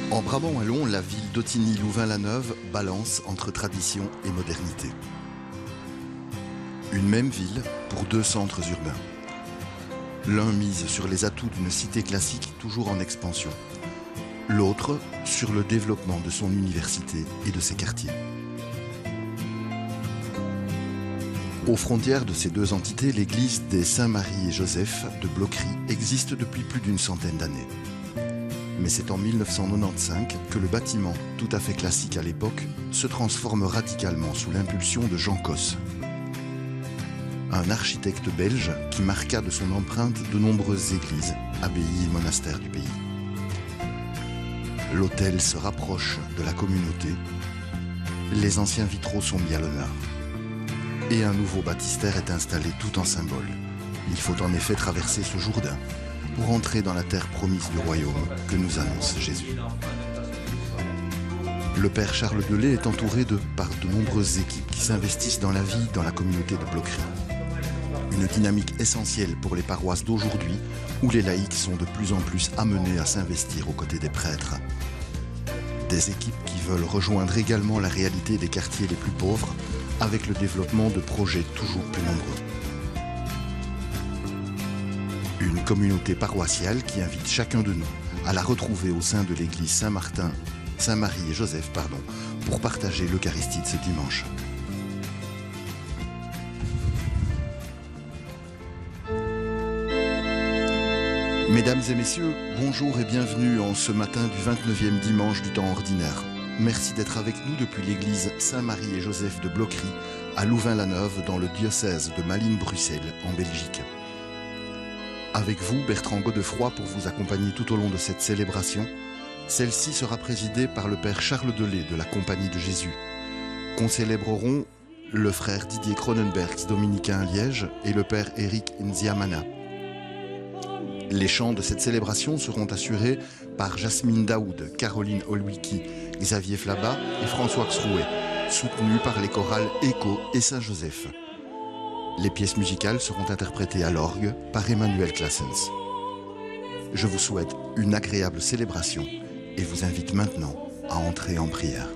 En Brabant wallon, la ville d'Ottigny-Louvain-la-Neuve balance entre tradition et modernité. Une même ville pour deux centres urbains. L'un mise sur les atouts d'une cité classique toujours en expansion. L'autre sur le développement de son université et de ses quartiers. Aux frontières de ces deux entités, l'église des Saint-Marie et Joseph de Blocquery existe depuis plus d'une centaine d'années. Mais c'est en 1995 que le bâtiment, tout à fait classique à l'époque, se transforme radicalement sous l'impulsion de Jean Cosse, un architecte belge qui marqua de son empreinte de nombreuses églises, abbayes et monastères du pays. L'hôtel se rapproche de la communauté, les anciens vitraux sont mis à l'honneur. Et un nouveau baptistère est installé tout en symbole. Il faut en effet traverser ce Jourdain pour entrer dans la terre promise du royaume que nous annonce Jésus. Le père Charles Delay est entouré par de nombreuses équipes qui s'investissent dans la vie dans la communauté de Blocquery. Une dynamique essentielle pour les paroisses d'aujourd'hui où les laïcs sont de plus en plus amenés à s'investir aux côtés des prêtres. Des équipes qui veulent rejoindre également la réalité des quartiers les plus pauvres avec le développement de projets toujours plus nombreux. Une communauté paroissiale qui invite chacun de nous à la retrouver au sein de l'église Saint-Marie et Joseph, pour partager l'Eucharistie de ce dimanche. Mesdames et messieurs, bonjour et bienvenue en ce matin du 29e dimanche du temps ordinaire. Merci d'être avec nous depuis l'église Saint-Marie et Joseph de Blocquery à Louvain-la-Neuve dans le diocèse de Malines-Bruxelles en Belgique. Avec vous, Bertrand Godefroy, pour vous accompagner tout au long de cette célébration. Celle-ci sera présidée par le père Charles Delay de la Compagnie de Jésus. Concélébreront le frère Didier Cronenbergs, dominicain à Liège, et le père Eric Nziamana. Les chants de cette célébration seront assurés par Jasmine Daoud, Caroline Olwiki, Xavier Flabat et François Xrouet, soutenus par les chorales Écho et Saint-Joseph. Les pièces musicales seront interprétées à l'orgue par Emmanuel Claessens. Je vous souhaite une agréable célébration et vous invite maintenant à entrer en prière.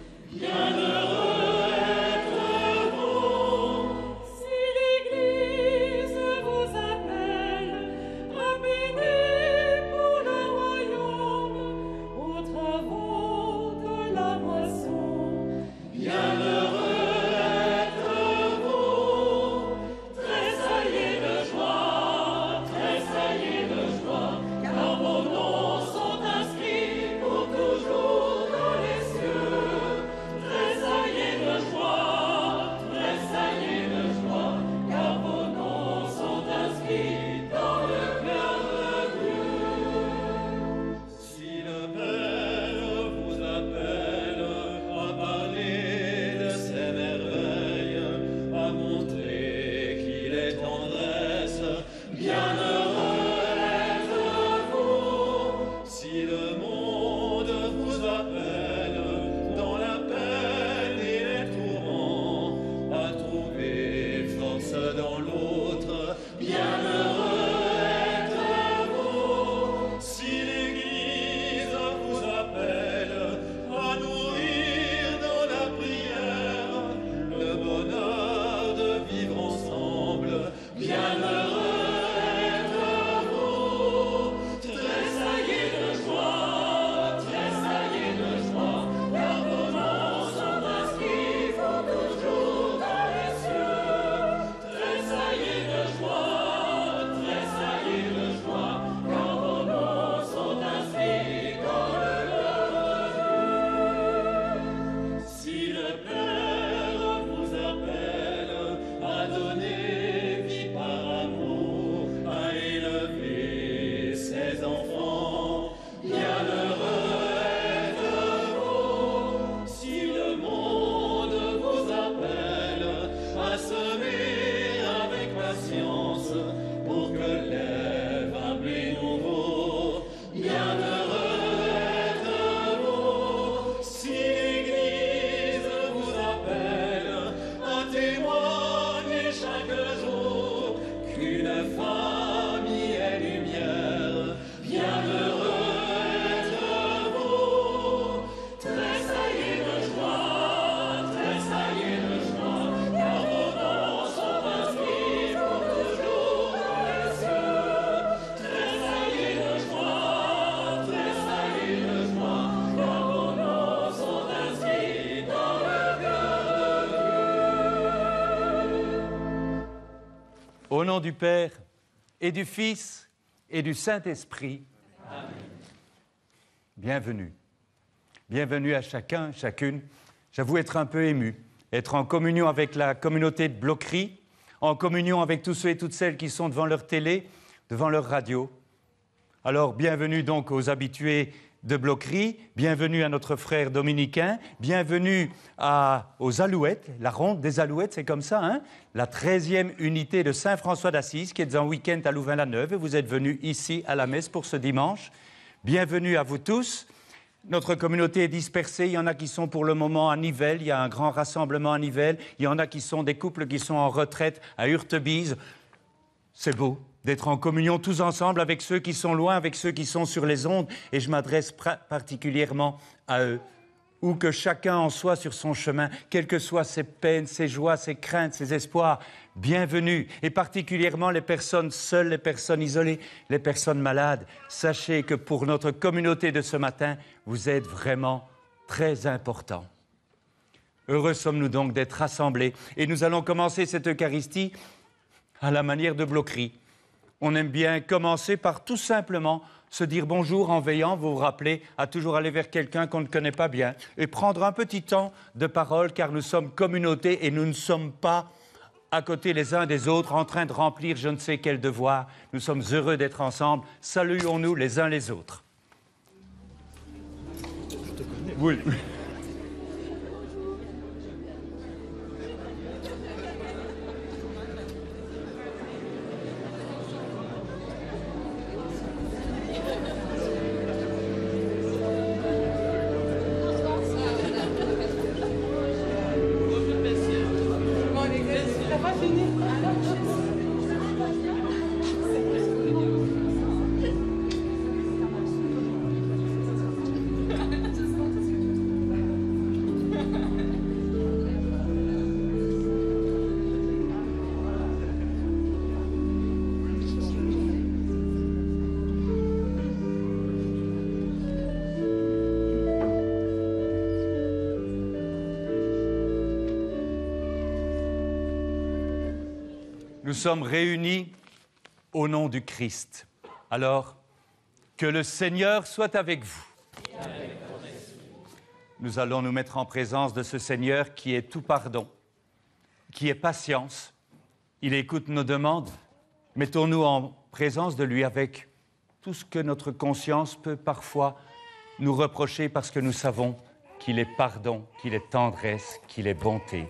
Au nom du Père, et du Fils, et du Saint-Esprit. Amen. Bienvenue. Bienvenue à chacun, chacune. J'avoue être un peu ému, être en communion avec la communauté de Bloquerie, en communion avec tous ceux et toutes celles qui sont devant leur télé, devant leur radio. Alors, bienvenue donc aux habitués de Bloquerie, bienvenue à notre frère dominicain, bienvenue aux Alouettes, la ronde des Alouettes, c'est comme ça, hein? La 13e unité de Saint-François d'Assise qui est en week-end à Louvain-la-Neuve et vous êtes venus ici à la messe pour ce dimanche. Bienvenue à vous tous. Notre communauté est dispersée, il y en a qui sont pour le moment à Nivelles, il y a un grand rassemblement à Nivelles, il y en a qui sont des couples qui sont en retraite à Hurtebise. C'est beau d'être en communion tous ensemble avec ceux qui sont loin, avec ceux qui sont sur les ondes, et je m'adresse particulièrement à eux. Où que chacun en soit sur son chemin, quelles que soient ses peines, ses joies, ses craintes, ses espoirs, bienvenue. Et particulièrement les personnes seules, les personnes isolées, les personnes malades. Sachez que pour notre communauté de ce matin, vous êtes vraiment très importants. Heureux sommes-nous donc d'être rassemblés. Et nous allons commencer cette Eucharistie à la manière de Bloquerie. On aime bien commencer par tout simplement se dire bonjour en veillant, vous vous rappelez, à toujours aller vers quelqu'un qu'on ne connaît pas bien et prendre un petit temps de parole car nous sommes communauté et nous ne sommes pas à côté les uns des autres en train de remplir je ne sais quel devoir. Nous sommes heureux d'être ensemble. Saluons-nous les uns les autres. Je te connais. Oui. Nous sommes réunis au nom du Christ. Alors, que le Seigneur soit avec vous. Nous allons nous mettre en présence de ce Seigneur qui est tout pardon, qui est patience. Il écoute nos demandes. Mettons-nous en présence de lui avec tout ce que notre conscience peut parfois nous reprocher parce que nous savons qu'il est pardon, qu'il est tendresse, qu'il est bonté.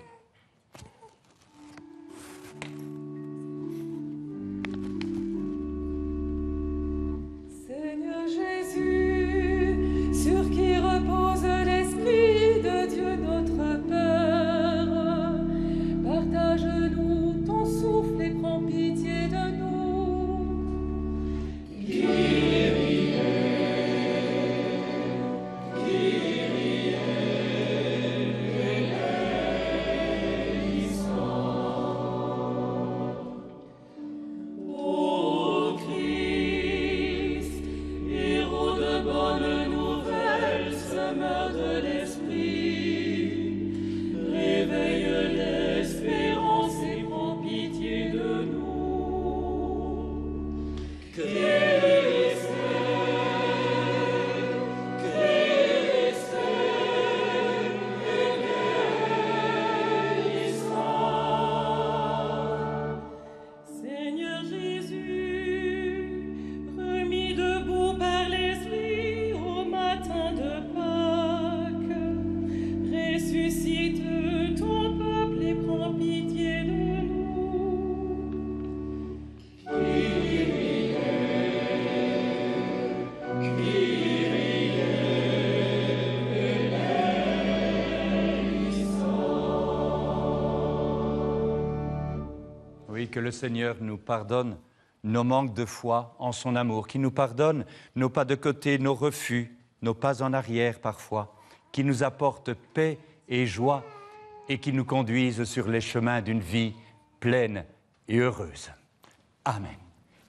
Que le Seigneur nous pardonne nos manques de foi en son amour, qu'il nous pardonne nos pas de côté, nos refus, nos pas en arrière parfois, qu'il nous apporte paix et joie et qu'il nous conduise sur les chemins d'une vie pleine et heureuse. Amen.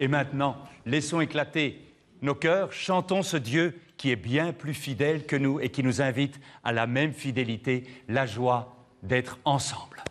Et maintenant, laissons éclater nos cœurs, chantons ce Dieu qui est bien plus fidèle que nous et qui nous invite à la même fidélité, la joie d'être ensemble.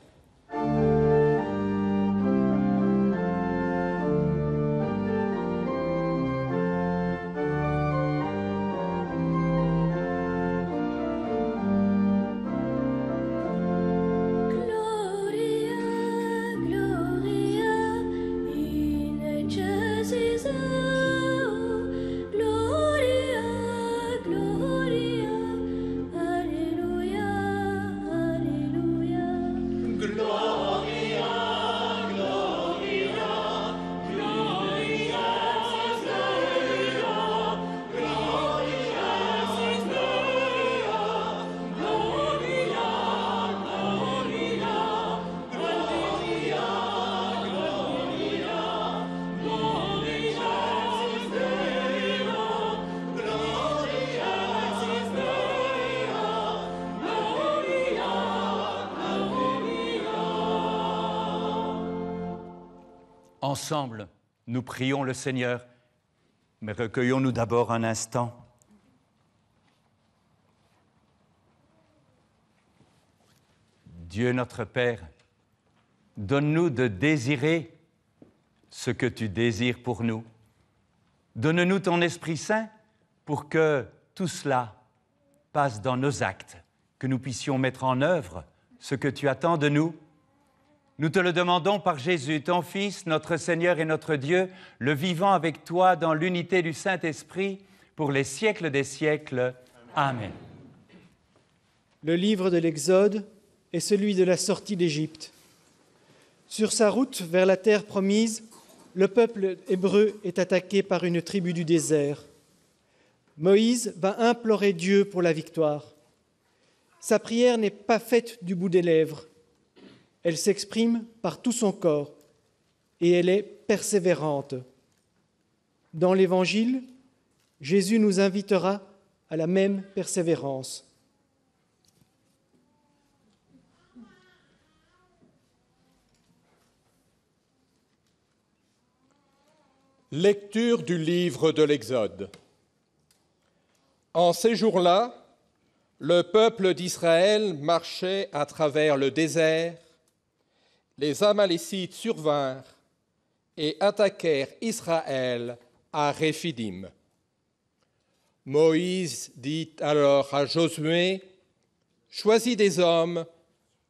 Ensemble, nous prions le Seigneur, mais recueillons-nous d'abord un instant. Dieu notre Père, donne-nous de désirer ce que tu désires pour nous. Donne-nous ton Esprit Saint pour que tout cela passe dans nos actes, que nous puissions mettre en œuvre ce que tu attends de nous. Nous te le demandons par Jésus, ton Fils, notre Seigneur et notre Dieu, le vivant avec toi dans l'unité du Saint-Esprit, pour les siècles des siècles. Amen. Le livre de l'Exode est celui de la sortie d'Égypte. Sur sa route vers la terre promise, le peuple hébreu est attaqué par une tribu du désert. Moïse va implorer Dieu pour la victoire. Sa prière n'est pas faite du bout des lèvres. Elle s'exprime par tout son corps et elle est persévérante. Dans l'Évangile, Jésus nous invitera à la même persévérance. Lecture du livre de l'Exode. En ces jours-là, le peuple d'Israël marchait à travers le désert. Les Amalécites survinrent et attaquèrent Israël à Réphidim. Moïse dit alors à Josué, « Choisis des hommes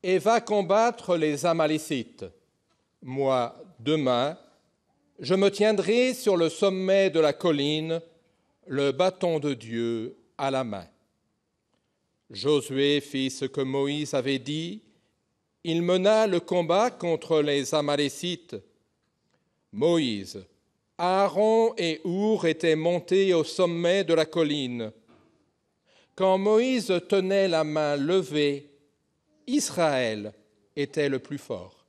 et va combattre les Amalécites. Moi, demain, je me tiendrai sur le sommet de la colline, le bâton de Dieu à la main. » Josué fit ce que Moïse avait dit. Il mena le combat contre les Amalécites. Moïse, Aaron et Our étaient montés au sommet de la colline. Quand Moïse tenait la main levée, Israël était le plus fort.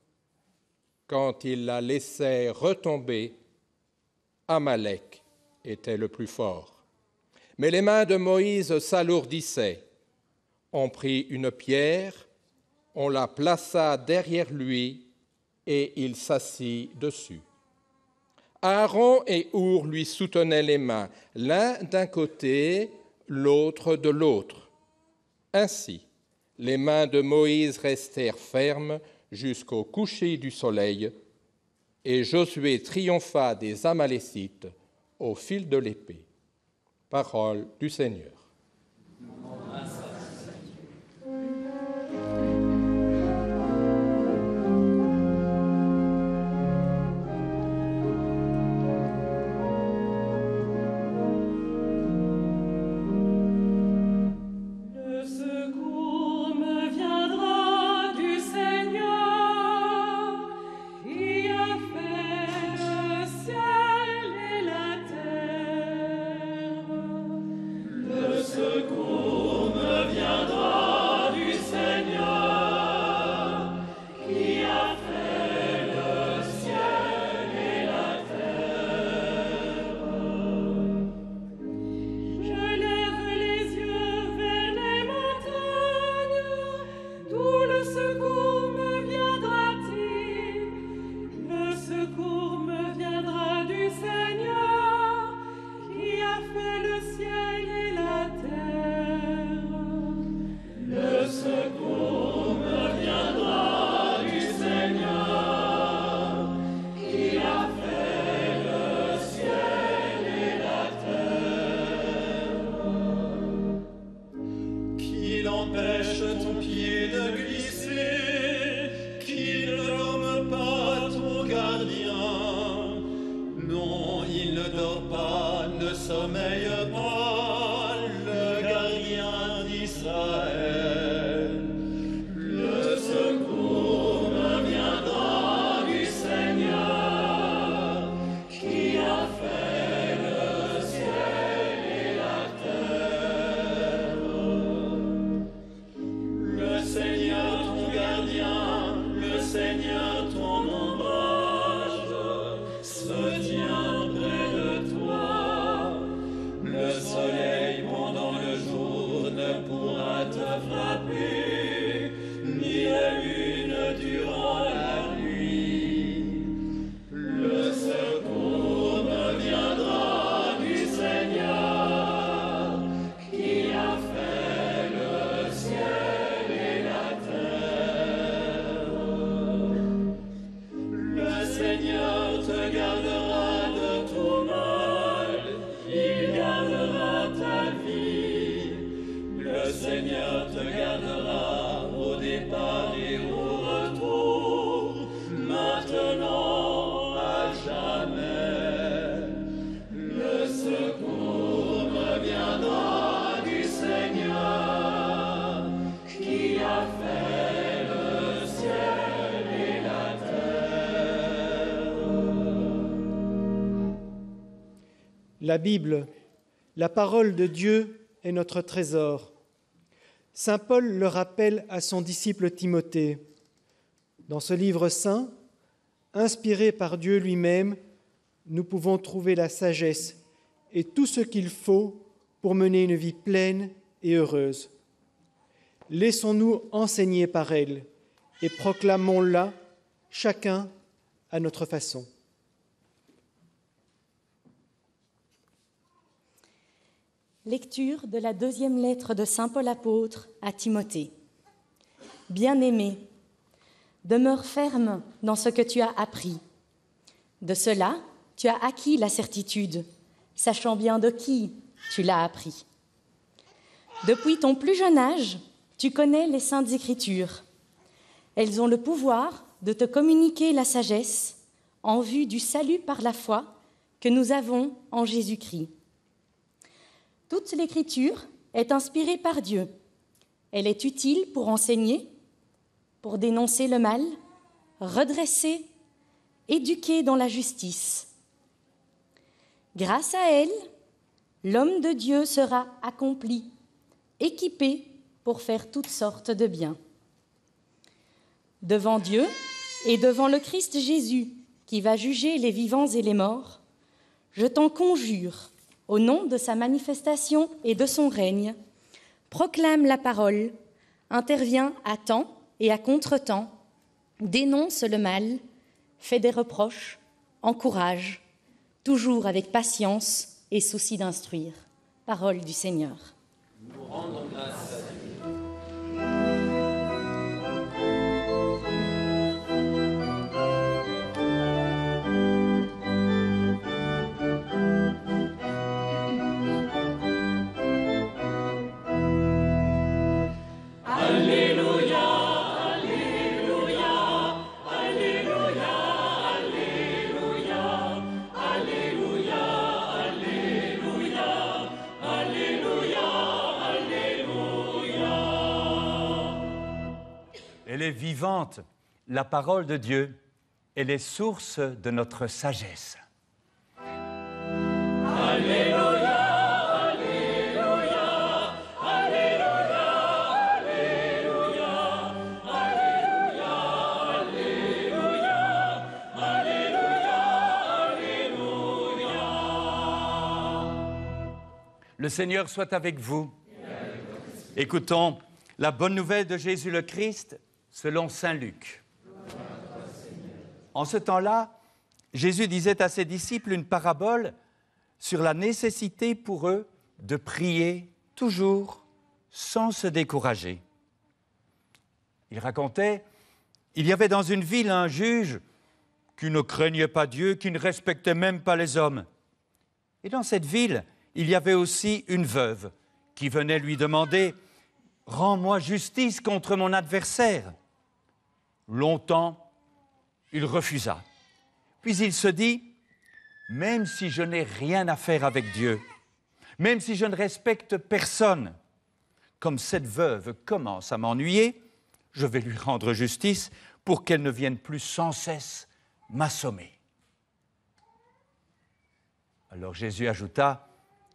Quand il la laissait retomber, Amalek était le plus fort. Mais les mains de Moïse s'alourdissaient. On prit une pierre, on la plaça derrière lui et il s'assit dessus. Aaron et Our lui soutenaient les mains, l'un d'un côté, l'autre de l'autre. Ainsi, les mains de Moïse restèrent fermes jusqu'au coucher du soleil, et Josué triompha des Amalécites au fil de l'épée. Parole du Seigneur. Le dort pas, ne sommeille pas, le gardien d'Israël. Le secours me viendra du Seigneur, qui a fait le ciel et la terre. Le Seigneur ton gardien, le Seigneur ton ombrage, se tient près de toi. Le soleil pendant le jour ne pourra te frapper, ni la lune durant la nuit. Le secours me viendra du Seigneur, qui a fait le ciel et la terre. Le Seigneur te gardera de tout mal, il gardera ta vie. Le Seigneur te gardera au départ et au retour, maintenant à jamais. Le secours me viendra du Seigneur, qui a fait le ciel et la terre. La Bible, la parole de Dieu, est notre trésor. Saint Paul le rappelle à son disciple Timothée. Dans ce livre saint, inspiré par Dieu lui-même, nous pouvons trouver la sagesse et tout ce qu'il faut pour mener une vie pleine et heureuse. Laissons-nous enseigner par elle et proclamons-la chacun à notre façon. Lecture de la deuxième lettre de saint Paul apôtre à Timothée. Bien-aimé, demeure ferme dans ce que tu as appris. De cela, tu as acquis la certitude, sachant bien de qui tu l'as appris. Depuis ton plus jeune âge, tu connais les saintes Écritures. Elles ont le pouvoir de te communiquer la sagesse en vue du salut par la foi que nous avons en Jésus-Christ. Toute l'Écriture est inspirée par Dieu. Elle est utile pour enseigner, pour dénoncer le mal, redresser, éduquer dans la justice. Grâce à elle, l'homme de Dieu sera accompli, équipé pour faire toutes sortes de biens. Devant Dieu et devant le Christ Jésus, qui va juger les vivants et les morts, je t'en conjure, au nom de sa manifestation et de son règne, proclame la parole, intervient à temps et à contre-temps, dénonce le mal, fait des reproches, encourage, toujours avec patience et souci d'instruire. Parole du Seigneur. Nous rendons grâce à Dieu. Elle est vivante, la parole de Dieu, elle est source de notre sagesse. Alléluia, Alléluia, Alléluia, Alléluia, Alléluia, Alléluia, Alléluia, Alléluia. Le Seigneur soit avec vous. Écoutons la bonne nouvelle de Jésus le Christ selon saint Luc. En ce temps-là, Jésus disait à ses disciples une parabole sur la nécessité pour eux de prier toujours sans se décourager. Il racontait, il y avait dans une ville un juge qui ne craignait pas Dieu, qui ne respectait même pas les hommes. Et dans cette ville, il y avait aussi une veuve qui venait lui demander « Rends-moi justice contre mon adversaire ». Longtemps, il refusa. Puis il se dit « même si je n'ai rien à faire avec Dieu, même si je ne respecte personne, comme cette veuve commence à m'ennuyer, je vais lui rendre justice pour qu'elle ne vienne plus sans cesse m'assommer. » Alors Jésus ajouta,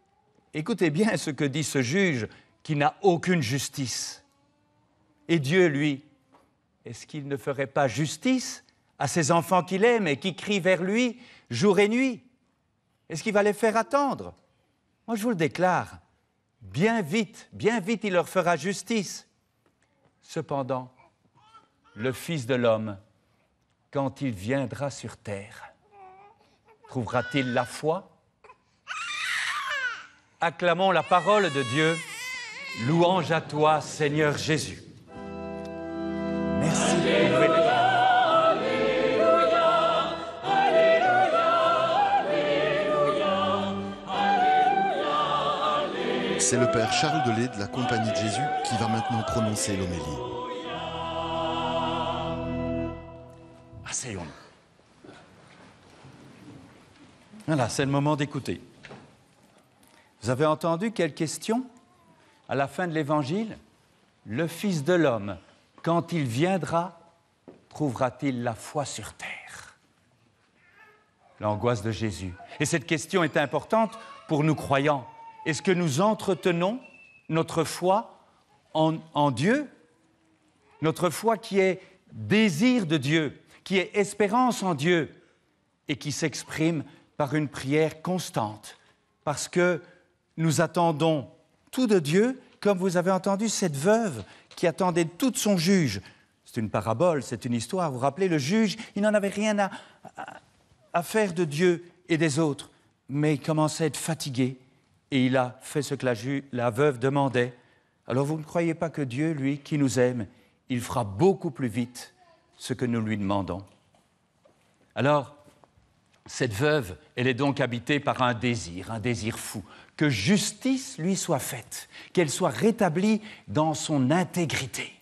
« Écoutez bien ce que dit ce juge qui n'a aucune justice. Et Dieu, lui, est-ce qu'il ne ferait pas justice à ses enfants qu'il aime et qui crient vers lui jour et nuit? Est-ce qu'il va les faire attendre? Moi, je vous le déclare, bien vite, il leur fera justice. Cependant, le Fils de l'homme, quand il viendra sur terre, trouvera-t-il la foi? Acclamons la parole de Dieu. Louange à toi, Seigneur Jésus. Merci. C'est le Père Charles Delay de la Compagnie de Jésus qui va maintenant prononcer l'homélie. Asseyons-nous. Voilà, c'est le moment d'écouter. Vous avez entendu quelle question? À la fin de l'Évangile, le Fils de l'homme, quand il viendra, trouvera-t-il la foi sur terre? L'angoisse de Jésus. Et cette question est importante pour nous croyants. Est-ce que nous entretenons notre foi en Dieu? Notre foi qui est désir de Dieu, qui est espérance en Dieu et qui s'exprime par une prière constante. Parce que nous attendons tout de Dieu, comme vous avez entendu cette veuve qui attendait tout de son juge. C'est une parabole, c'est une histoire. Vous vous rappelez, le juge, il n'en avait rien à faire de Dieu et des autres, mais il commençait à être fatigué et il a fait ce que la veuve demandait. Alors vous ne croyez pas que Dieu, lui, qui nous aime, il fera beaucoup plus vite ce que nous lui demandons. Alors, cette veuve, elle est donc habitée par un désir fou, que justice lui soit faite, qu'elle soit rétablie dans son intégrité.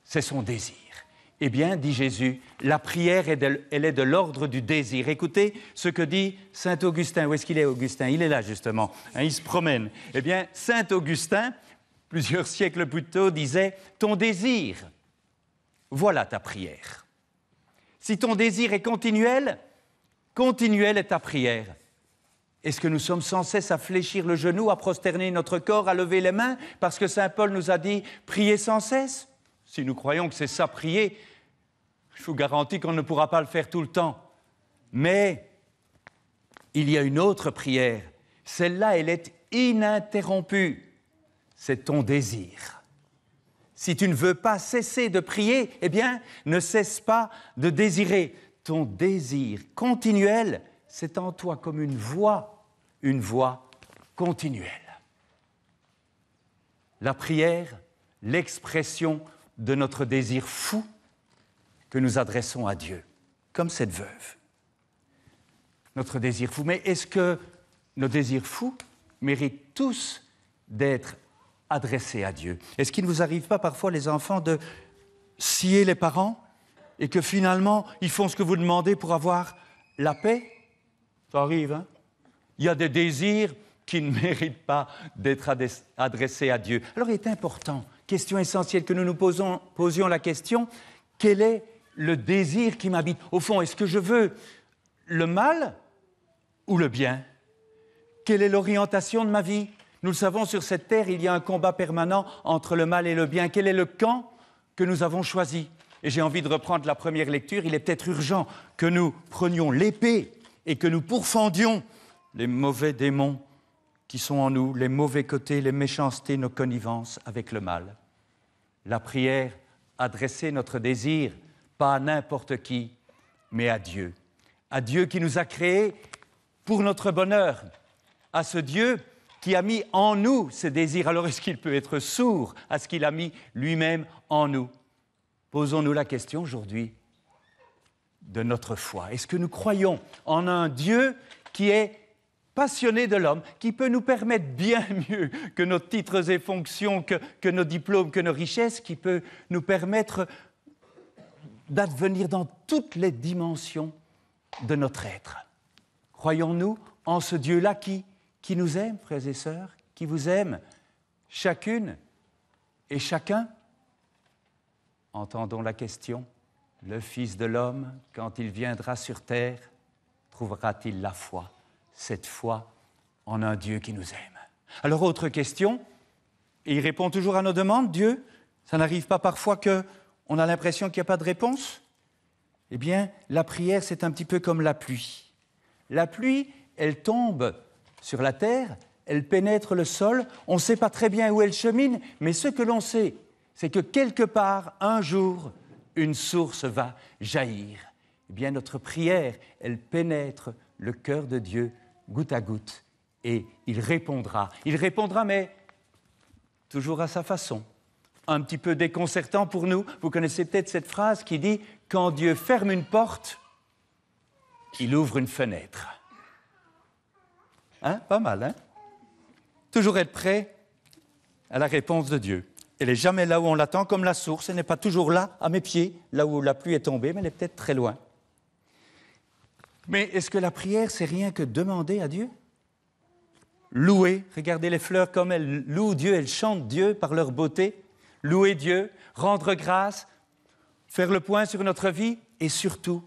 C'est son désir. Eh bien, dit Jésus, la prière, elle est de l'ordre du désir. Écoutez ce que dit saint Augustin. Où est-ce qu'il est, Augustin? Il est là, justement. Il se promène. Eh bien, saint Augustin, plusieurs siècles plus tôt, disait « Ton désir, voilà ta prière. Si ton désir est continuel, continuelle est ta prière. » Est-ce que nous sommes sans cesse à fléchir le genou, à prosterner notre corps, à lever les mains, parce que saint Paul nous a dit « Priez sans cesse » ? Si nous croyons que c'est ça, prier, je vous garantis qu'on ne pourra pas le faire tout le temps. Mais il y a une autre prière. Celle-là, elle est ininterrompue. C'est ton désir. Si tu ne veux pas cesser de prier, eh bien, ne cesse pas de désirer. Ton désir continuel, c'est en toi comme une voix continuelle. La prière, l'expression de notre désir fou que nous adressons à Dieu, comme cette veuve. Notre désir fou. Mais est-ce que nos désirs fous méritent tous d'être adressés à Dieu? Est-ce qu'il ne vous arrive pas parfois, les enfants, de scier les parents et que finalement, ils font ce que vous demandez pour avoir la paix? Ça arrive, hein? Il y a des désirs qui ne méritent pas d'être adressés à Dieu. Alors il est important, question essentielle, que nous nous posions la question, quel est le désir qui m'habite? Au fond, est-ce que je veux le mal ou le bien? Quelle est l'orientation de ma vie? Nous le savons, sur cette terre, il y a un combat permanent entre le mal et le bien. Quel est le camp que nous avons choisi? Et j'ai envie de reprendre la première lecture. Il est peut-être urgent que nous prenions l'épée et que nous pourfendions les mauvais démons qui sont en nous, les mauvais côtés, les méchancetés, nos connivences avec le mal. La prière, adresser notre désir, pas à n'importe qui, mais à Dieu. À Dieu qui nous a créés pour notre bonheur, à ce Dieu qui a mis en nous ces désirs. Alors est-ce qu'il peut être sourd à ce qu'il a mis lui-même en nous? Posons-nous la question aujourd'hui de notre foi. Est-ce que nous croyons en un Dieu qui est passionné de l'homme, qui peut nous permettre bien mieux que nos titres et fonctions, que nos diplômes, que nos richesses, qui peut nous permettre d'advenir dans toutes les dimensions de notre être? Croyons-nous en ce Dieu-là qui nous aime, frères et sœurs, qui vous aime, chacune et chacun? Entendons la question. Le Fils de l'homme, quand il viendra sur terre, trouvera-t-il la foi, cette foi en un Dieu qui nous aime? Alors, autre question, et il répond toujours à nos demandes, Dieu. Ça n'arrive pas parfois qu'on a l'impression qu'il n'y a pas de réponse? Eh bien, la prière, c'est un petit peu comme la pluie. La pluie, elle tombe sur la terre, elle pénètre le sol, on ne sait pas très bien où elle chemine, mais ce que l'on sait, c'est que quelque part, un jour, une source va jaillir. Eh bien, notre prière, elle pénètre le cœur de Dieu goutte à goutte, et il répondra. Il répondra, mais toujours à sa façon. Un petit peu déconcertant pour nous. Vous connaissez peut-être cette phrase qui dit « Quand Dieu ferme une porte, il ouvre une fenêtre ». Hein? Pas mal, hein? Toujours être prêt à la réponse de Dieu. Elle n'est jamais là où on l'attend, comme la source. Elle n'est pas toujours là, à mes pieds, là où la pluie est tombée, mais elle est peut-être très loin. Mais est-ce que la prière, c'est rien que demander à Dieu? Louer, regardez les fleurs comme elles louent Dieu, elles chantent Dieu par leur beauté. Louer Dieu, rendre grâce, faire le point sur notre vie et surtout,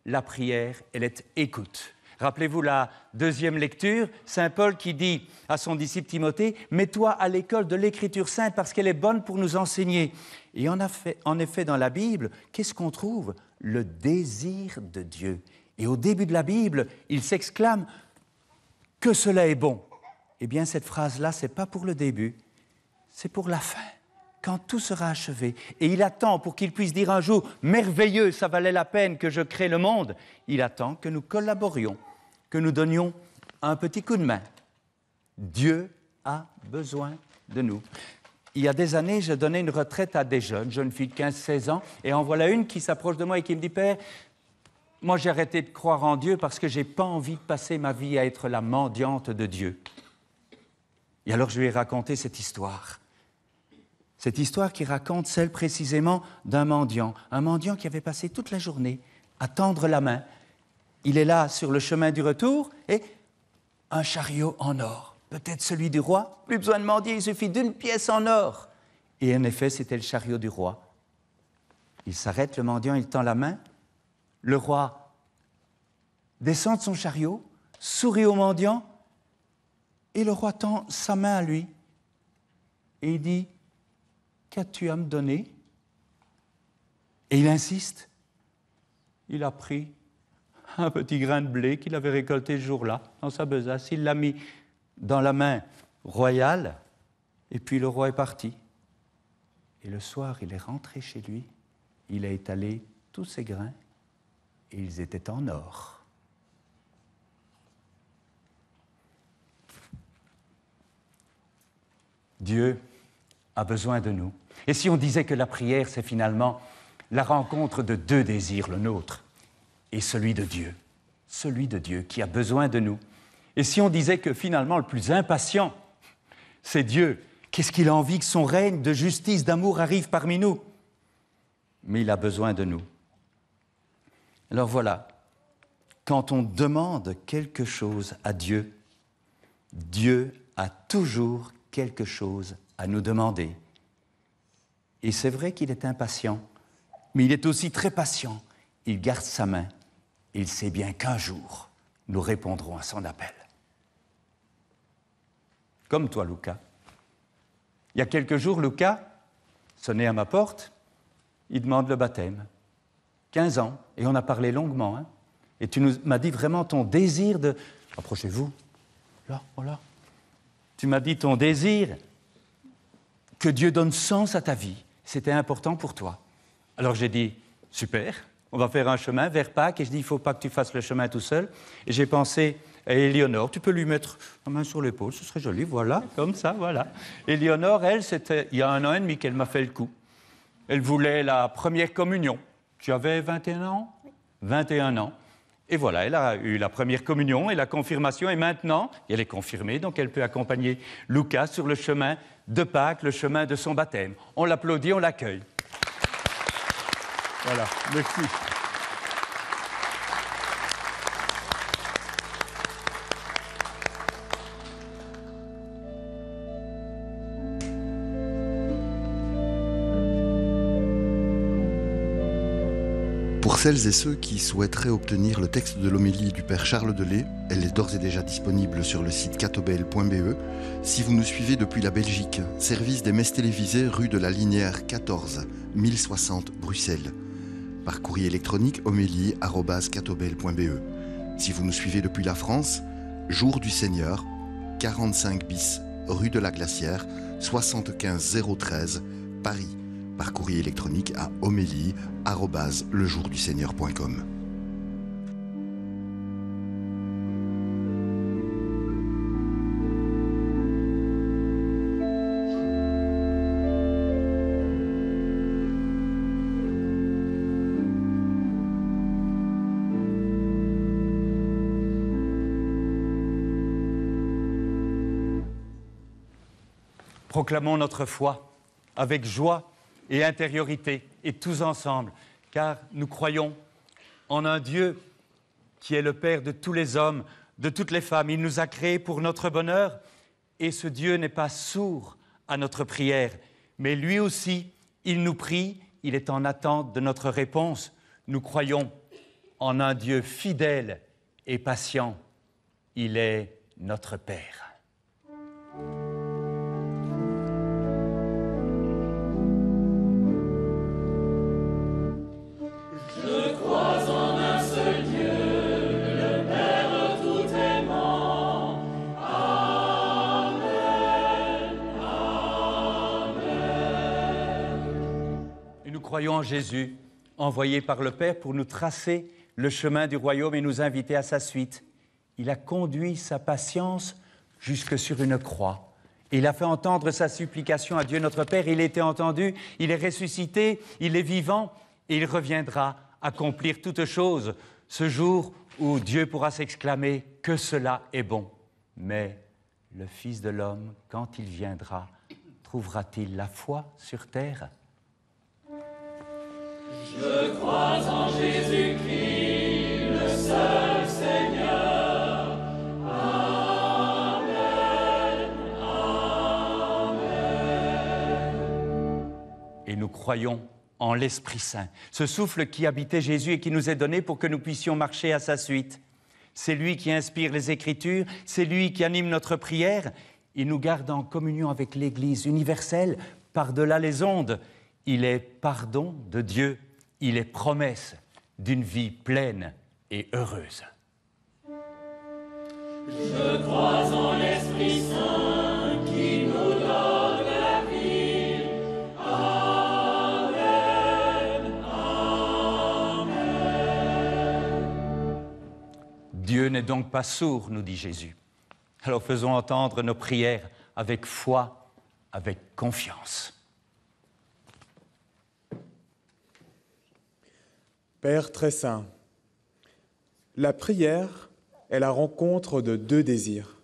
la prière, elle est écoute. Rappelez-vous la deuxième lecture, Saint Paul qui dit à son disciple Timothée « Mets-toi à l'école de l'Écriture sainte parce qu'elle est bonne pour nous enseigner. » Et en effet, dans la Bible, qu'est-ce qu'on trouve? Le désir de Dieu. Et au début de la Bible, il s'exclame « Que cela est bon !» Eh bien, cette phrase-là, ce n'est pas pour le début, c'est pour la fin, quand tout sera achevé. Et il attend pour qu'il puisse dire un jour « Merveilleux, ça valait la peine que je crée le monde ». Il attend que nous collaborions, que nous donnions un petit coup de main. Dieu a besoin de nous. Il y a des années, je donnais une retraite à des jeunes filles de 15-16 ans, et en voilà une qui s'approche de moi et qui me dit « Père, moi j'ai arrêté de croire en Dieu parce que je n'ai pas envie de passer ma vie à être la mendiante de Dieu. » Et alors je lui ai raconté cette histoire. Cette histoire qui raconte celle précisément d'un mendiant. Un mendiant qui avait passé toute la journée à tendre la main. Il est là sur le chemin du retour et un chariot en or. Peut-être celui du roi. Plus besoin de mendier, il suffit d'une pièce en or. Et en effet, c'était le chariot du roi. Il s'arrête, le mendiant, il tend la main. Le roi descend de son chariot, sourit au mendiant. Et le roi tend sa main à lui et il dit « Qu'as-tu à me donner ?» Et il insiste. Il a pris un petit grain de blé qu'il avait récolté ce jour-là dans sa besace. Il l'a mis dans la main royale et puis le roi est parti. Et le soir, il est rentré chez lui. Il a étalé tous ses grains et ils étaient en or. Dieu a besoin de nous. Et si on disait que la prière, c'est finalement la rencontre de deux désirs, le nôtre et celui de Dieu qui a besoin de nous. Et si on disait que finalement le plus impatient, c'est Dieu, qu'est-ce qu'il a envie que son règne de justice, d'amour arrive parmi nous? Mais il a besoin de nous. Alors voilà, quand on demande quelque chose à Dieu, Dieu a toujours quelque chose à nous demander. Et c'est vrai qu'il est impatient, mais il est aussi très patient. Il garde sa main et il sait bien qu'un jour, nous répondrons à son appel. Comme toi, Lucas. Il y a quelques jours, Lucas sonnait à ma porte, il demande le baptême. 15 ans, et on a parlé longuement. Hein, et tu m'as dit vraiment ton désir de... Approchez-vous. Là, voilà. Tu m'as dit ton désir que Dieu donne sens à ta vie. C'était important pour toi. Alors j'ai dit, super, on va faire un chemin vers Pâques. Et je dis, il ne faut pas que tu fasses le chemin tout seul. Et j'ai pensé à Éléonore. Tu peux lui mettre la main sur l'épaule, ce serait joli, voilà, comme ça, voilà. Éléonore, elle, c'était il y a 1 an et demi qu'elle m'a fait le coup. Elle voulait la première communion. Tu avais 21 ans ? 21 ans. Et voilà, elle a eu la première communion et la confirmation, et maintenant, elle est confirmée, donc elle peut accompagner Lucas sur le chemin de Pâques, le chemin de son baptême. On l'applaudit, on l'accueille. Voilà, merci. Pour celles et ceux qui souhaiteraient obtenir le texte de l'homélie du Père Charles Delay, elle est d'ores et déjà disponible sur le site catobel.be. Si vous nous suivez depuis la Belgique, service des messes télévisées rue de la Linéaire 14, 1060 Bruxelles. Par courrier électronique homélie@catobel.be. Si vous nous suivez depuis la France, Jour du Seigneur, 45 bis, rue de la Glacière, 75 013, Paris. Par courrier électronique à homélie@lejourduseigneur.com. Proclamons notre foi avec joie et intériorité, et tous ensemble, car nous croyons en un Dieu qui est le Père de tous les hommes, de toutes les femmes. Il nous a créés pour notre bonheur, et ce Dieu n'est pas sourd à notre prière, mais lui aussi, il nous prie, il est en attente de notre réponse. Nous croyons en un Dieu fidèle et patient. Il est notre Père. Nous croyons en Jésus, envoyé par le Père pour nous tracer le chemin du royaume et nous inviter à sa suite. Il a conduit sa patience jusque sur une croix. Il a fait entendre sa supplication à Dieu notre Père. Il a été entendu, il est ressuscité, il est vivant et il reviendra accomplir toutes choses. Ce jour où Dieu pourra s'exclamer que cela est bon. Mais le Fils de l'homme, quand il viendra, trouvera-t-il la foi sur terre ? Je crois en Jésus-Christ, le seul Seigneur. Amen, amen. Et nous croyons en l'Esprit Saint, ce souffle qui habitait Jésus et qui nous est donné pour que nous puissions marcher à sa suite. C'est lui qui inspire les Écritures, c'est lui qui anime notre prière. Il nous garde en communion avec l'Église universelle, par-delà les ondes. Il est pardon de Dieu. Il est promesse d'une vie pleine et heureuse. Je crois en l'Esprit Saint qui nous donne la vie. Amen, amen. Dieu n'est donc pas sourd, nous dit Jésus. Alors faisons entendre nos prières avec foi, avec confiance. Père très saint, la prière est la rencontre de deux désirs.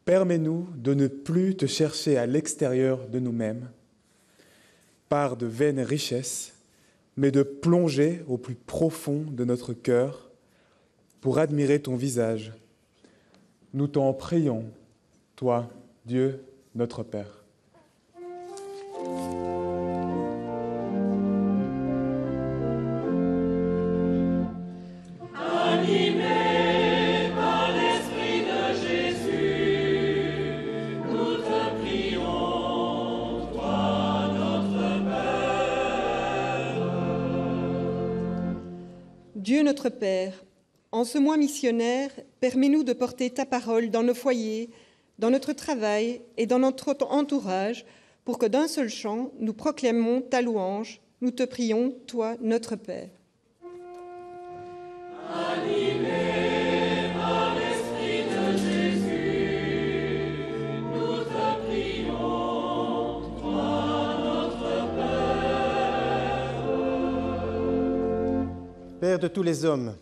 Permets-nous de ne plus te chercher à l'extérieur de nous-mêmes, par de vaines richesses, mais de plonger au plus profond de notre cœur pour admirer ton visage. Nous t'en prions, toi, Dieu, notre Père. Dieu notre Père, en ce mois missionnaire, permets-nous de porter ta parole dans nos foyers, dans notre travail et dans notre entourage, pour que d'un seul chant, nous proclamons ta louange. Nous te prions, toi, notre Père. Animés par l'Esprit de Jésus, nous te prions, toi, notre Père. Père de tous les hommes,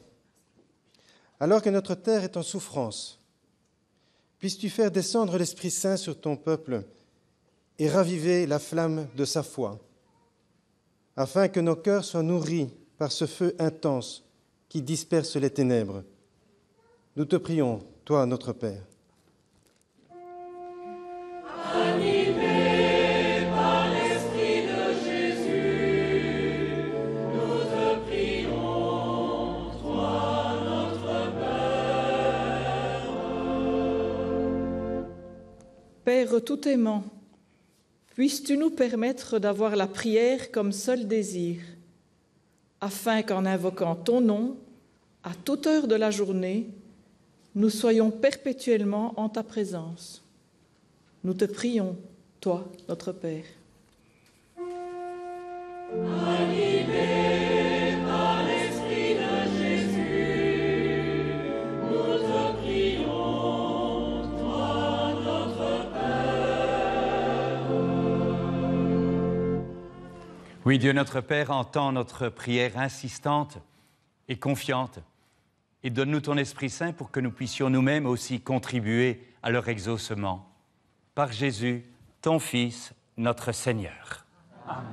alors que notre terre est en souffrance, puisses-tu faire descendre l'Esprit Saint sur ton peuple et raviver la flamme de sa foi, afin que nos cœurs soient nourris par ce feu intense qui disperse les ténèbres. Nous te prions, toi, notre Père. Animés par l'Esprit de Jésus, nous te Père tout aimant, puisses-tu nous permettre d'avoir la prière comme seul désir, afin qu'en invoquant ton nom, à toute heure de la journée, nous soyons perpétuellement en ta présence. Nous te prions, toi, notre Père. Animés par l'Esprit de Jésus, nous te prions, toi, notre Père. Oui, Dieu notre Père entend notre prière insistante et confiante et donne-nous ton Esprit Saint pour que nous puissions nous-mêmes aussi contribuer à leur exaucement. Par Jésus, ton Fils, notre Seigneur. Amen.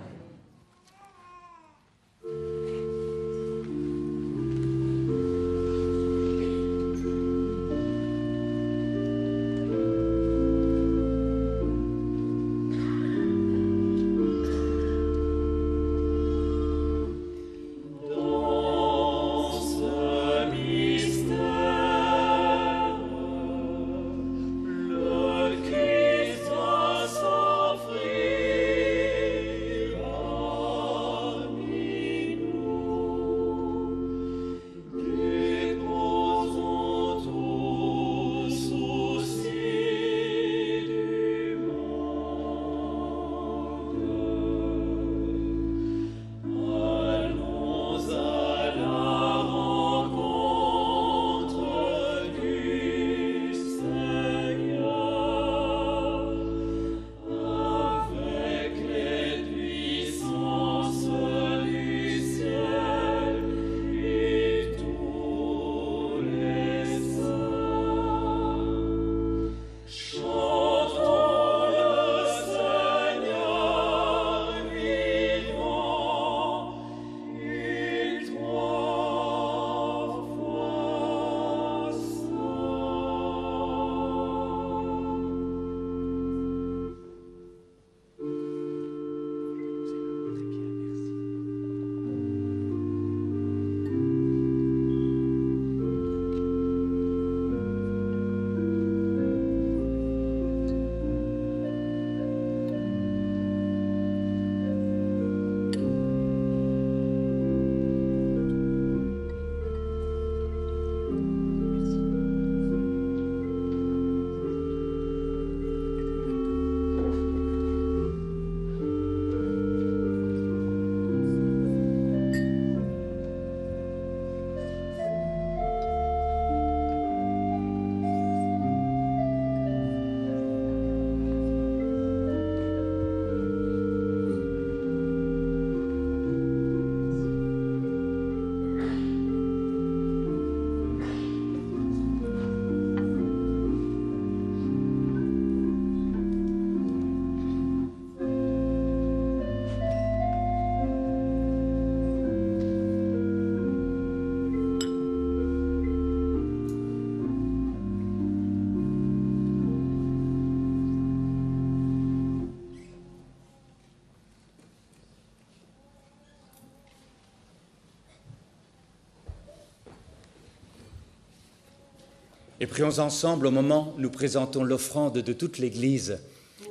Et prions ensemble au moment où nous présentons l'offrande de toute l'Église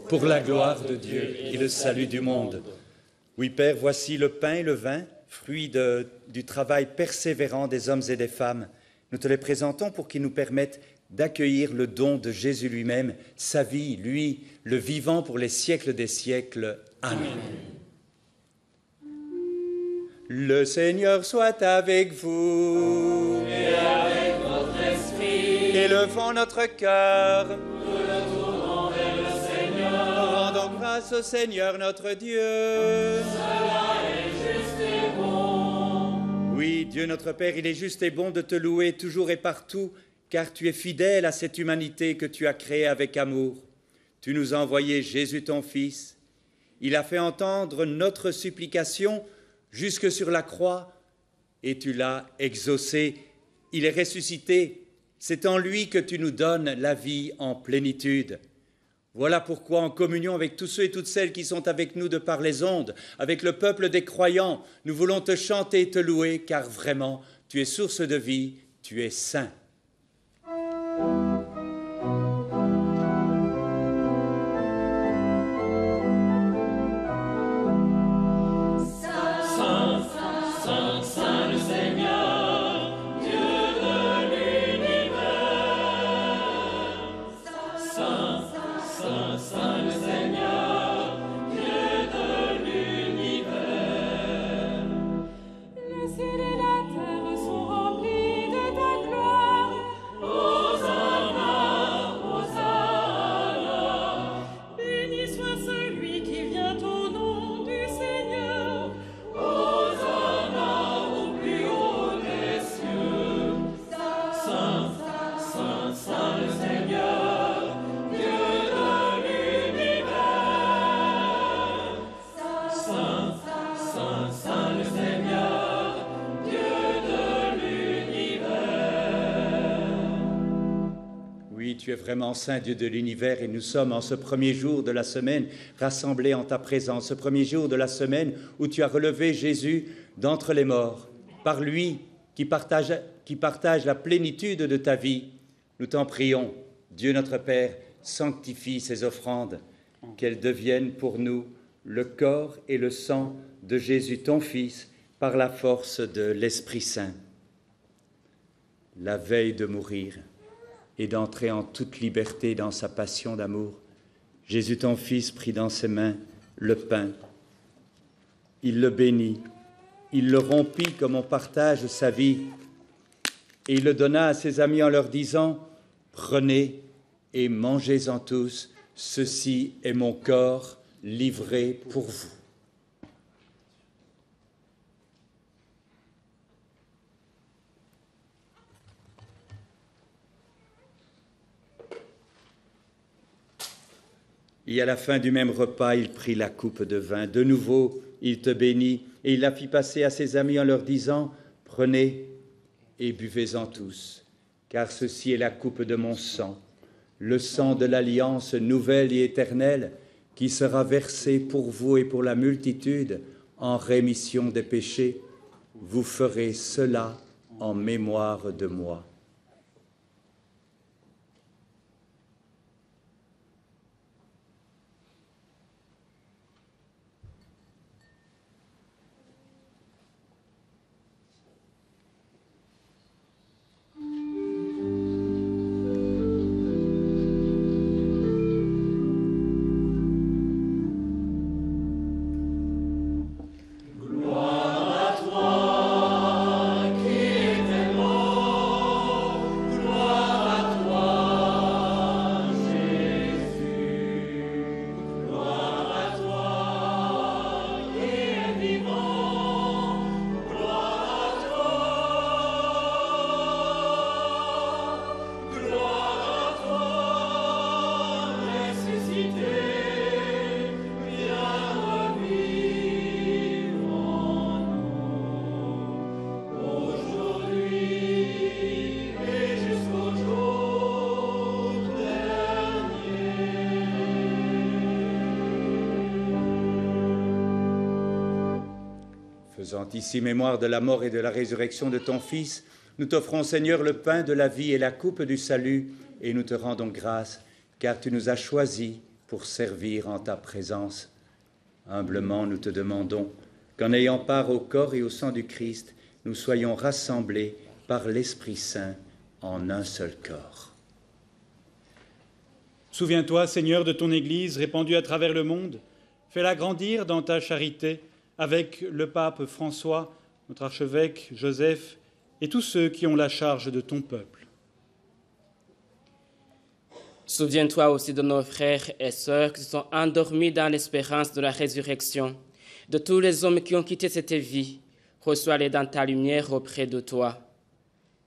pour la gloire de Dieu et le salut du monde. Oui, Père, voici le pain et le vin, fruits du travail persévérant des hommes et des femmes. Nous te les présentons pour qu'ils nous permettent d'accueillir le don de Jésus lui-même, sa vie, lui, le vivant pour les siècles des siècles. Amen. Le Seigneur soit avec vous. Et avec votre esprit. Élevons notre cœur. Nous le tournons vers le Seigneur. Rendons grâce au Seigneur notre Dieu. Cela est juste et bon. Oui, Dieu notre Père, il est juste et bon de te louer toujours et partout, car tu es fidèle à cette humanité que tu as créée avec amour. Tu nous as envoyé Jésus ton Fils. Il a fait entendre notre supplication jusque sur la croix, et tu l'as exaucé. Il est ressuscité. C'est en lui que tu nous donnes la vie en plénitude. Voilà pourquoi, en communion avec tous ceux et toutes celles qui sont avec nous de par les ondes, avec le peuple des croyants, nous voulons te chanter et te louer, car vraiment, tu es source de vie, tu es saint. Oui, tu es vraiment saint Dieu de l'univers et nous sommes en ce premier jour de la semaine rassemblés en ta présence, ce premier jour de la semaine où tu as relevé Jésus d'entre les morts. Par lui qui partage la plénitude de ta vie, nous t'en prions, Dieu notre Père, sanctifie ces offrandes, qu'elles deviennent pour nous le corps et le sang de Jésus ton Fils par la force de l'Esprit Saint. La veille de mourir et d'entrer en toute liberté dans sa passion d'amour, Jésus ton Fils prit dans ses mains le pain. Il le bénit, il le rompit comme on partage sa vie, et il le donna à ses amis en leur disant « Prenez et mangez-en tous, ceci est mon corps livré pour vous. » Et à la fin du même repas, il prit la coupe de vin. De nouveau, il te bénit et il la fit passer à ses amis en leur disant « Prenez et buvez-en tous, car ceci est la coupe de mon sang, le sang de l'alliance nouvelle et éternelle qui sera versé pour vous et pour la multitude en rémission des péchés. Vous ferez cela en mémoire de moi. » Faisant ici mémoire de la mort et de la résurrection de ton Fils, nous t'offrons, Seigneur, le pain de la vie et la coupe du salut, et nous te rendons grâce, car tu nous as choisis pour servir en ta présence. Humblement, nous te demandons qu'en ayant part au corps et au sang du Christ, nous soyons rassemblés par l'Esprit Saint en un seul corps. Souviens-toi, Seigneur, de ton Église répandue à travers le monde. Fais-la grandir dans ta charité, avec le pape François, notre archevêque Joseph et tous ceux qui ont la charge de ton peuple. Souviens-toi aussi de nos frères et sœurs qui sont endormis dans l'espérance de la résurrection, de tous les hommes qui ont quitté cette vie. Reçois-les dans ta lumière auprès de toi.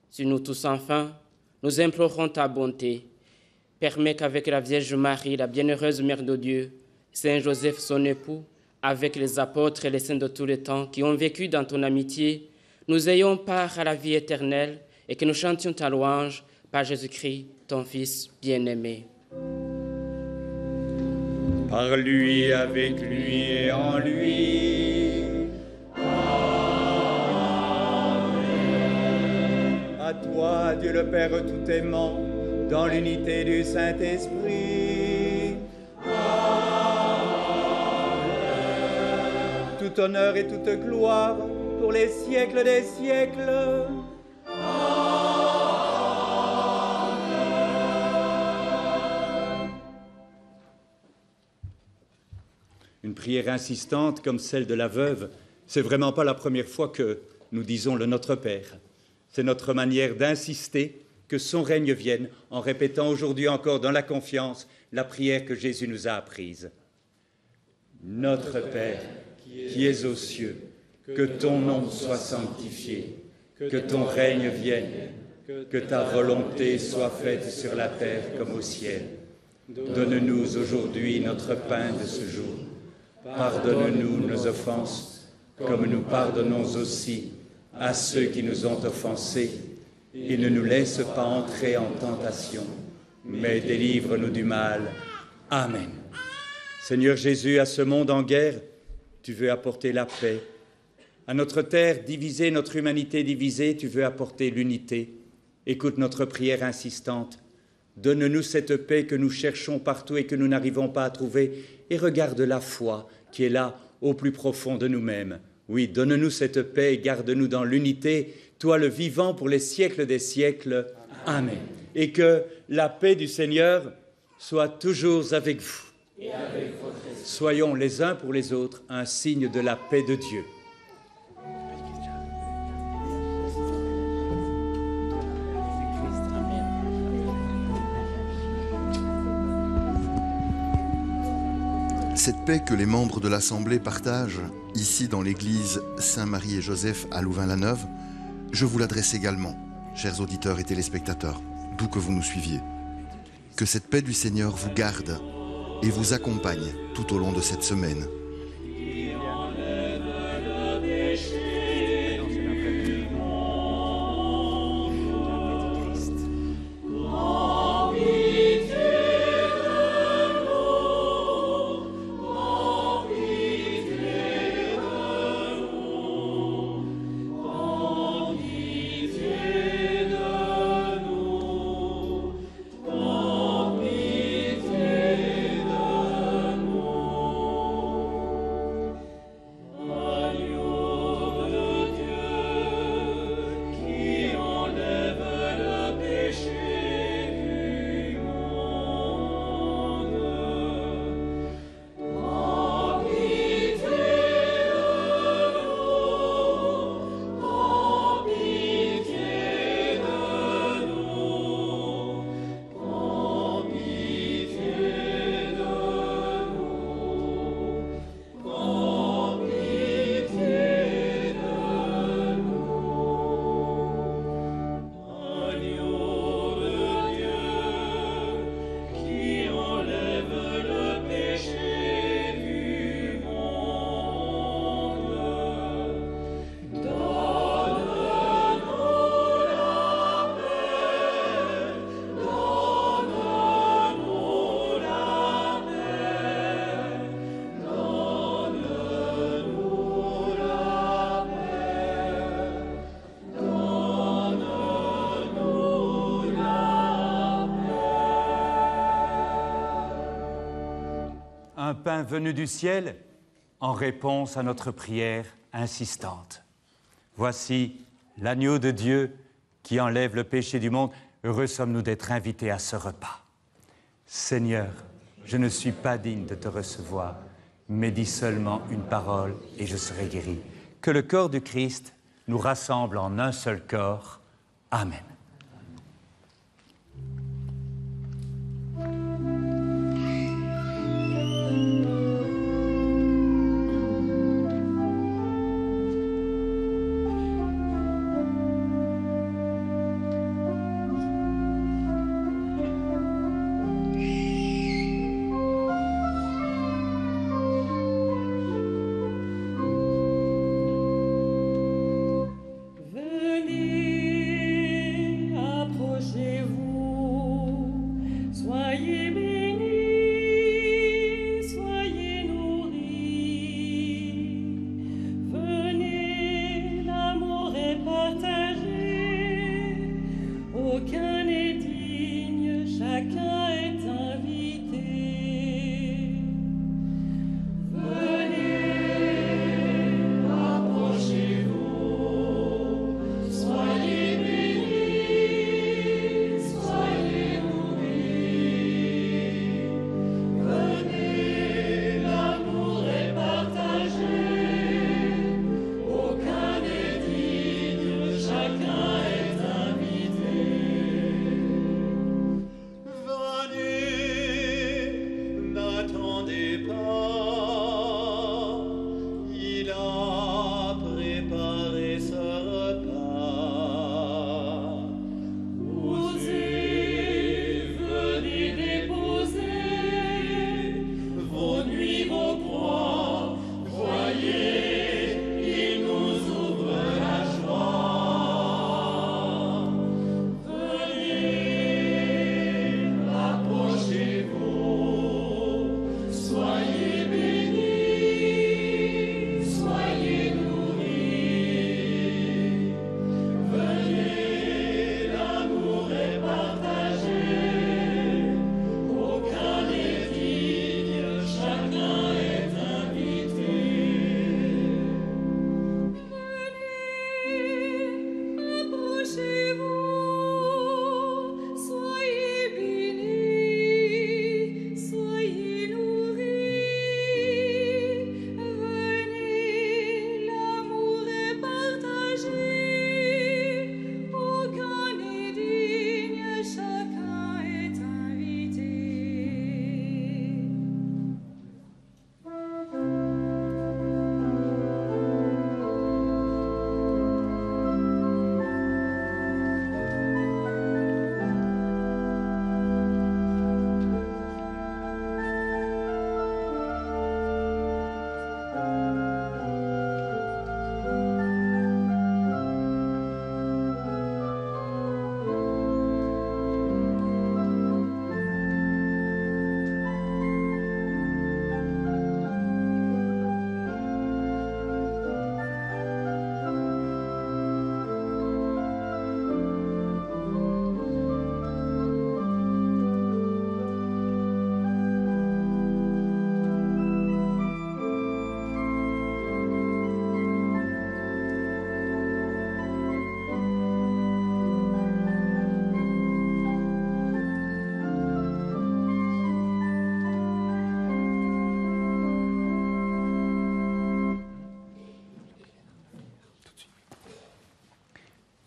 Sur nous tous enfin, nous implorons ta bonté. Permets qu'avec la Vierge Marie, la bienheureuse Mère de Dieu, Saint Joseph son époux, avec les apôtres et les saints de tous les temps qui ont vécu dans ton amitié, nous ayons part à la vie éternelle et que nous chantions ta louange par Jésus-Christ, ton Fils bien-aimé. Par lui, avec lui et en lui. Amen. À toi, Dieu le Père tout aimant, dans l'unité du Saint-Esprit. Tout honneur et toute gloire pour les siècles des siècles. Amen. Une prière insistante comme celle de la veuve, c'est vraiment pas la première fois que nous disons le Notre Père. C'est notre manière d'insister que son règne vienne en répétant aujourd'hui encore dans la confiance la prière que Jésus nous a apprise. Notre Père, qui es aux cieux, que ton nom soit sanctifié, que ton règne vienne, que ta volonté soit faite sur la terre comme au ciel. Donne-nous aujourd'hui notre pain de ce jour. Pardonne-nous nos offenses, comme nous pardonnons aussi à ceux qui nous ont offensés, et ne nous laisse pas entrer en tentation, mais délivre-nous du mal. Amen. Seigneur Jésus, à ce monde en guerre, tu veux apporter la paix. À notre terre divisée, notre humanité divisée, tu veux apporter l'unité. Écoute notre prière insistante. Donne-nous cette paix que nous cherchons partout et que nous n'arrivons pas à trouver. Et regarde la foi qui est là au plus profond de nous-mêmes. Oui, donne-nous cette paix et garde-nous dans l'unité, toi le vivant pour les siècles des siècles. Amen. Et que la paix du Seigneur soit toujours avec vous. Et avec votre esprit. Soyons les uns pour les autres un signe de la paix de Dieu. Cette paix que les membres de l'Assemblée partagent ici dans l'église Saint-Marie et Joseph à Louvain-la-Neuve, je vous l'adresse également, chers auditeurs et téléspectateurs, d'où que vous nous suiviez. Que cette paix du Seigneur vous garde et vous accompagne tout au long de cette semaine. Un pain venu du ciel en réponse à notre prière insistante. Voici l'agneau de Dieu qui enlève le péché du monde. Heureux sommes-nous d'être invités à ce repas. Seigneur, je ne suis pas digne de te recevoir, mais dis seulement une parole et je serai guéri. Que le corps du Christ nous rassemble en un seul corps. Amen. Venez,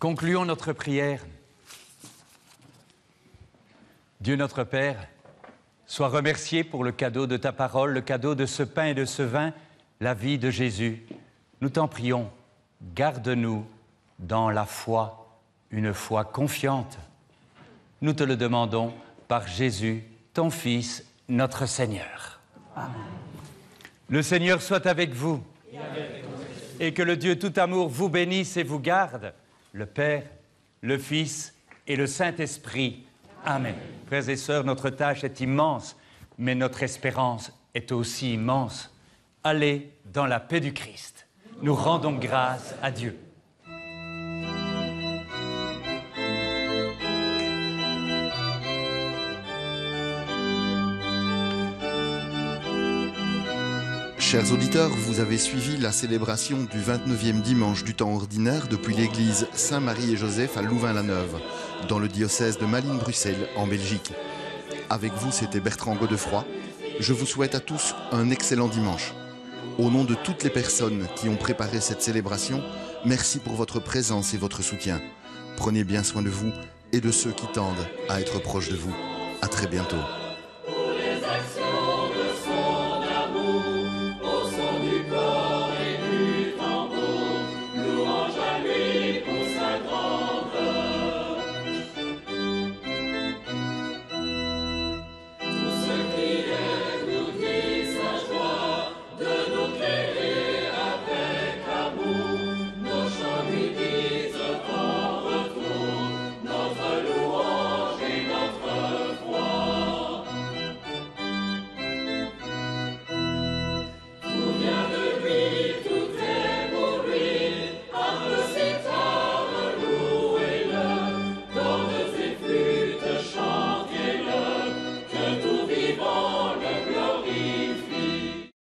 Concluons notre prière. Dieu notre Père, sois remercié pour le cadeau de ta parole, le cadeau de ce pain et de ce vin, la vie de Jésus. Nous t'en prions, garde-nous dans la foi, une foi confiante. Nous te le demandons par Jésus, ton Fils, notre Seigneur. Amen. Le Seigneur soit avec vous et que le Dieu tout amour vous bénisse et vous garde, le Père, le Fils et le Saint-Esprit. Amen. Frères et sœurs, notre tâche est immense, mais notre espérance est aussi immense. Allez dans la paix du Christ. Nous rendons grâce à Dieu. Chers auditeurs, vous avez suivi la célébration du 29e dimanche du temps ordinaire depuis l'église Saint-Marie et Joseph à Louvain-la-Neuve, dans le diocèse de Malines-Bruxelles, en Belgique. Avec vous, c'était Bertrand Godefroy. Je vous souhaite à tous un excellent dimanche. Au nom de toutes les personnes qui ont préparé cette célébration, merci pour votre présence et votre soutien. Prenez bien soin de vous et de ceux qui tendent à être proches de vous. À très bientôt.